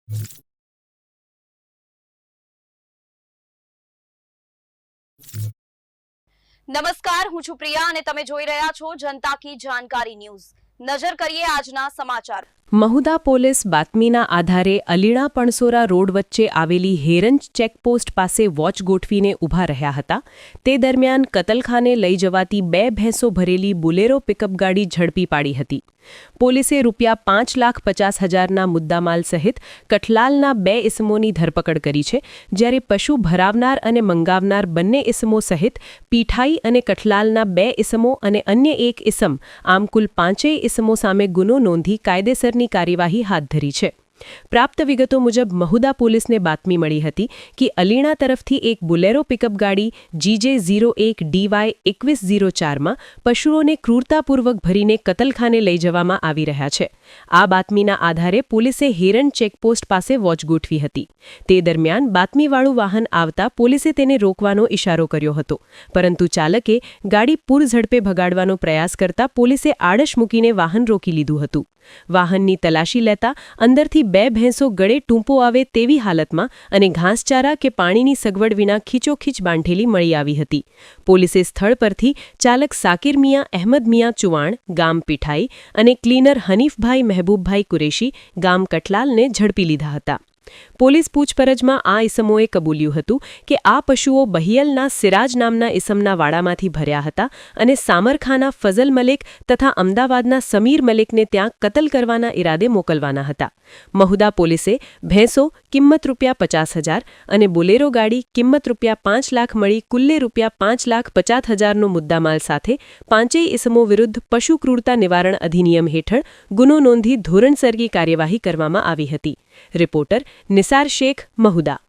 નમસ્કાર, હું છું પ્રિયા અને તમે જોઈ રહ્યા છો જનતા કી જાણકારી ન્યૂઝ। નજર કરીએ આજના સમાચાર। મહુદા પોલીસ બાતમીના આધારે અલીણા પણસોરા રોડ વચ્ચે આવેલી હેરંજ ચેકપોસ્ટ પાસે વોચ ગોઠવીને ઊભા રહ્યા હતા। તે દરમિયાન કતલખાને લઈ જવાતી 2 ભેંસો ભરેલી બુલેરો પિકઅપ ગાડી ઝડપી પાડી હતી। પોલીસે ₹5,50,000ના મુદ્દામાલ સહિત કઠલાલના 2 ઇસમોની ધરપકડ કરી છે, જ્યારે પશુ ભરાવનાર અને મંગાવનાર બંને ઇસમો સહિત પીઠાઈ અને કઠલાલના 2 ઇસમો અને અન્ય 1 ઇસમ આમ કુલ 5 ઇસમો સામે ગુનો નોંધી કાયદેસરની કાર્યવાહી હાથ ધરી છે। પ્રાપ્ત વિગતો મુજબ મહુદા પોલીસને બાતમી મળી હતી કે અલીણા તરફથી એક બુલેરો પિકઅપ ગાડી GJ01DY2104માં પશુઓને ક્રૂરતાપૂર્વક ભરીને કતલખાને લઈ જવામાં આવી રહ્યા છે। આ બાતમીના આધારે પોલીસે હેરન ચેકપોસ્ટ પાસે વોચ ગોઠવી હતી। તે દરમિયાન બાતમીવાળું વાહન આવતા પોલીસે તેને રોકવાનો ઇશારો કર્યો હતો, પરંતુ ચાલકે ગાડી પૂર ઝડપે ભગાડવાનો પ્રયાસ કરતા પોલીસે આડશ મૂકીને વાહન રોકી લીધું હતું। વાહનની તલાશી લેતા અંદરથી 2 ભેંસો ગળે ટૂંપો આવે તેવી હાલતમાં અને ઘાસચારા કે પાણીની સગવડ વિના ખીચોખીચ બાંધેલી મળી આવી હતી। પોલીસે સ્થળ પરથી ચાલક સાકિર મિયા અહેમદ મિયા ચુવાણ ગામ પીઠાઈ અને ક્લીનર હનીફભાઈ મહેબૂબભાઈ કુરેશી ગામ કટલાલને ઝડપી લીધા હતા। પોલીસ પૂછપરછમાં આ ઇસમોએ કબૂલ્યું હતું કે આ પશુઓ બહિયલના સિરાજ નામના ઇસમના વાડામાંથી ભર્યા હતા અને સામરખાના ફઝલ મલિક તથા અમદાવાદના સમીર મલિકને ત્યાં કતલ કરવાના ઇરાદે મોકલવાના હતા। મહુદા પોલીસે ભેંસો કિંમત ₹50,000 અને બુલેરો ગાડી કિંમત ₹5 લાખ મળી કુલ્લે ₹5,50,000નો મુદ્દામાલ સાથે 5 ઇસમો વિરુદ્ધ પશુ ક્રૂરતા નિવારણ અધિનિયમ હેઠળ ગુનો નોંધી ધોરણસરની કાર્યવાહી કરવામાં આવી હતી। રિપોર્ટર નિસાર શેખ, મહુદા।